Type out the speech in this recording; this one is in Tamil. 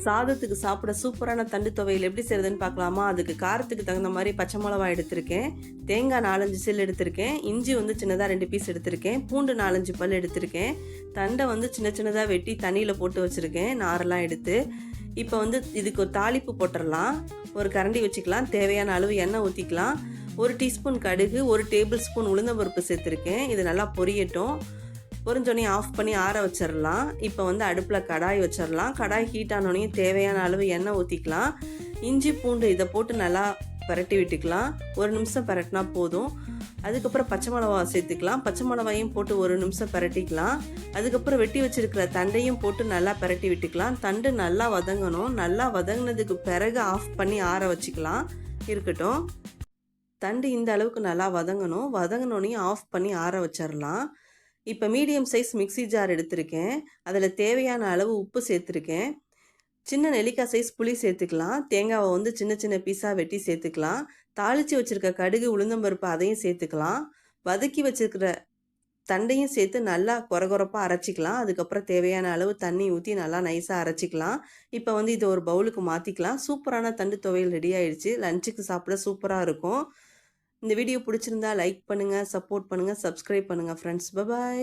சாதத்துக்கு சாப்பிட சூப்பரான தண்டு துவையல் எப்படி செய்யறதுன்னு பார்க்கலாமா? அதுக்கு காரத்துக்கு தகுந்த மாதிரி பச்சை மிளகாய் எடுத்திருக்கேன், தேங்காய் 4-5 சில் எடுத்திருக்கேன், இஞ்சி வந்து சின்னதாக 2 பீஸ் எடுத்திருக்கேன், பூண்டு 4-5 பல் எடுத்திருக்கேன், தண்டை வந்து சின்ன சின்னதாக வெட்டி தண்ணியில் போட்டு வச்சுருக்கேன் நாரெல்லாம் எடுத்து. இப்போ வந்து இதுக்கு ஒரு தாளிப்பு போட்டுடலாம். ஒரு கரண்டி வச்சுக்கலாம், தேவையான அளவு எண்ணெய் ஊற்றிக்கலாம், 1 டீஸ்பூன் கடுகு, 1 டேபிள் ஸ்பூன் உளுந்தம்பருப்பு சேர்த்துருக்கேன். இது நல்லா பொரியட்டும். பொரிஞ்சோடனே ஆஃப் பண்ணி ஆற வச்சிடலாம். இப்போ வந்து அடுப்பில் கடாய் வச்சிடலாம். கடாய் ஹீட் ஆனோடனே தேவையான அளவு எண்ணெய் ஊற்றிக்கலாம். இஞ்சி பூண்டு இதை போட்டு நல்லா பரட்டி விட்டுக்கலாம். 1 நிமிஷம் பரட்டினா போதும். அதுக்கப்புறம் பச்சை மிளகா சேர்த்துக்கலாம். பச்சை மிளகாயும் போட்டு 1 நிமிஷம் பரட்டிக்கலாம். அதுக்கப்புறம் வெட்டி வச்சிருக்கிற தண்டையும் போட்டு நல்லா பரட்டி விட்டுக்கலாம். தண்டு நல்லா வதங்கணும். நல்லா வதங்கினதுக்கு பிறகு ஆஃப் பண்ணி ஆற வச்சுக்கலாம். இருக்கட்டும். தண்டு இந்த அளவுக்கு நல்லா வதங்கணும். வதங்கினோடனே ஆஃப் பண்ணி ஆற வச்சிடலாம். இப்போ மீடியம் சைஸ் மிக்ஸி ஜார் எடுத்திருக்கேன். அதில் தேவையான அளவு உப்பு சேர்த்துருக்கேன். சின்ன நெல்லிக்காய் சைஸ் புளி சேர்த்துக்கலாம். தேங்காவை வந்து சின்ன சின்ன பீஸாக வெட்டி சேர்த்துக்கலாம். தாளித்து வச்சுருக்க கடுகு உளுந்தம்பருப்பு அதையும் சேர்த்துக்கலாம். வதக்கி வச்சுருக்கிற தண்டையும் சேர்த்து நல்லா கொரகொரப்பாக அரைச்சிக்கலாம். அதுக்கப்புறம் தேவையான அளவு தண்ணி ஊற்றி நல்லா நைஸாக அரைச்சிக்கலாம். இப்போ வந்து இதை ஒரு பவுலுக்கு மாற்றிக்கலாம். சூப்பரான தண்டு துவையல் ரெடி ஆயிடுச்சு. லஞ்சுக்கு சாப்பிட சூப்பராக இருக்கும். இந்த வீடியோ பிடிச்சிருந்தா லைக் பண்ணுங்கள், சப்போர்ட் பண்ணுங்கள், சப்ஸ்கிரைப் பண்ணுங்கள் ஃப்ரெண்ட்ஸ். பை.